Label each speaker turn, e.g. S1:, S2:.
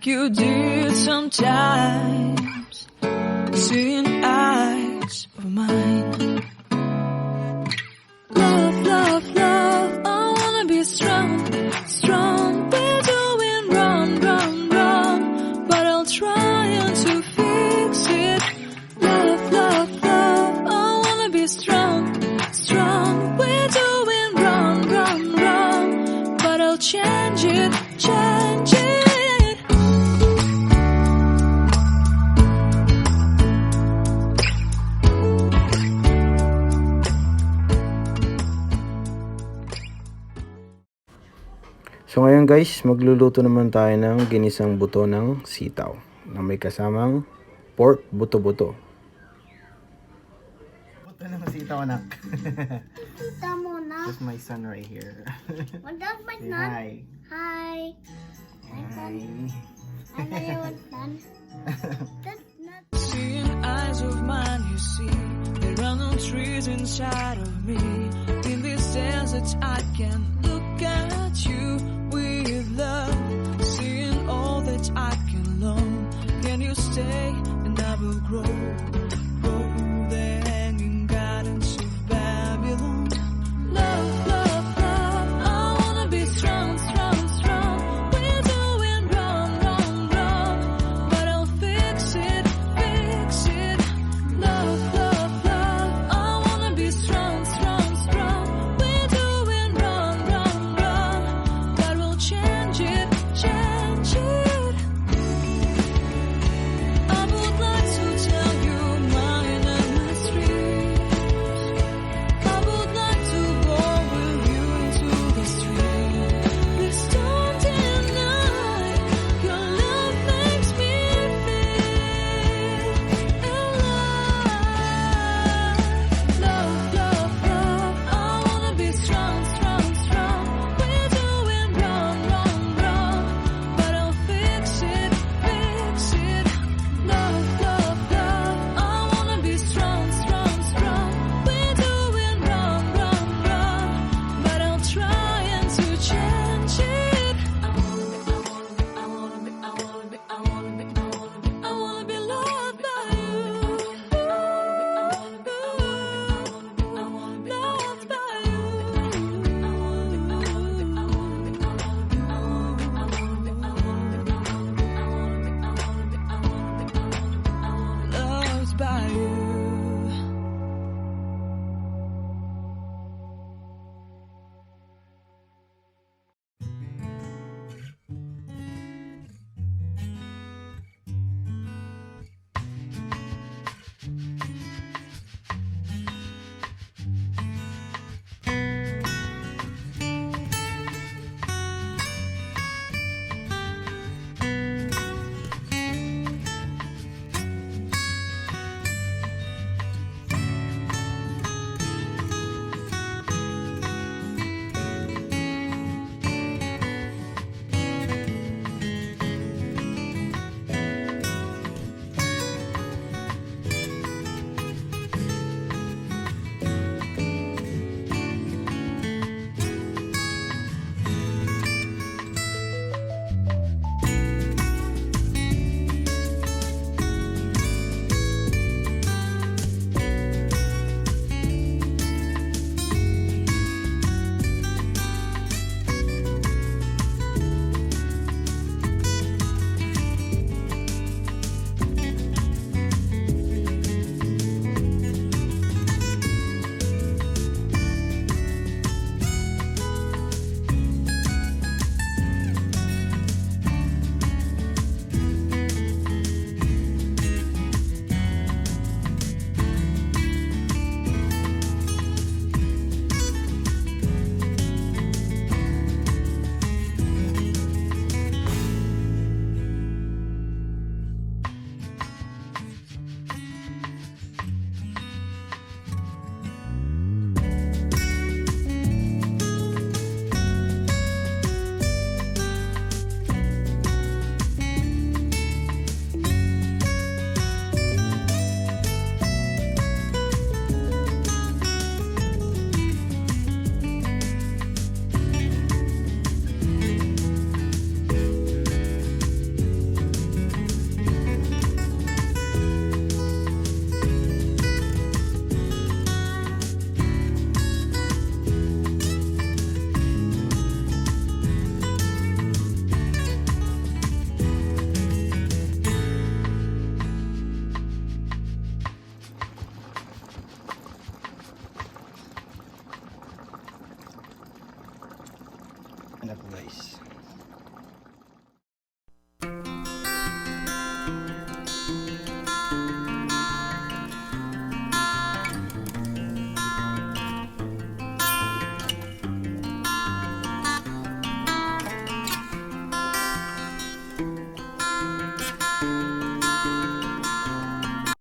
S1: like you did sometimes, seeing eyes of mine. Love, love, love, I wanna be strong, strong. We're doing wrong, wrong, wrong, but I'll try to fix it. Love, love, love, I wanna be strong, strong. We're doing wrong, wrong, wrong, but I'll change it, change it.
S2: So ngayon guys, magluluto naman tayo ng ginisang buto ng sitaw na may kasamang pork buto-buto. Buto ng sitaw, anak.
S3: Kita muna.
S2: That's my son right here.
S3: What does my
S2: Say
S3: son?
S2: hi.
S3: Hi.
S2: Hi.
S3: I know you want done. That's not.
S1: Seeing eyes of mine, you see, there are no trees inside of me. In this desert, I can look at you with love. Seeing all that I can long. Can you stay and I will grow? Grow the hanging gardens of Babylon. Love, love, love, I wanna be strong, strong, strong. We're doing wrong, wrong, wrong, but I'll fix it, fix it. Love, love, love, I wanna be strong, strong, strong. We're doing wrong, wrong, wrong, but we'll change it, change it. I would like to tell you
S2: ako guys.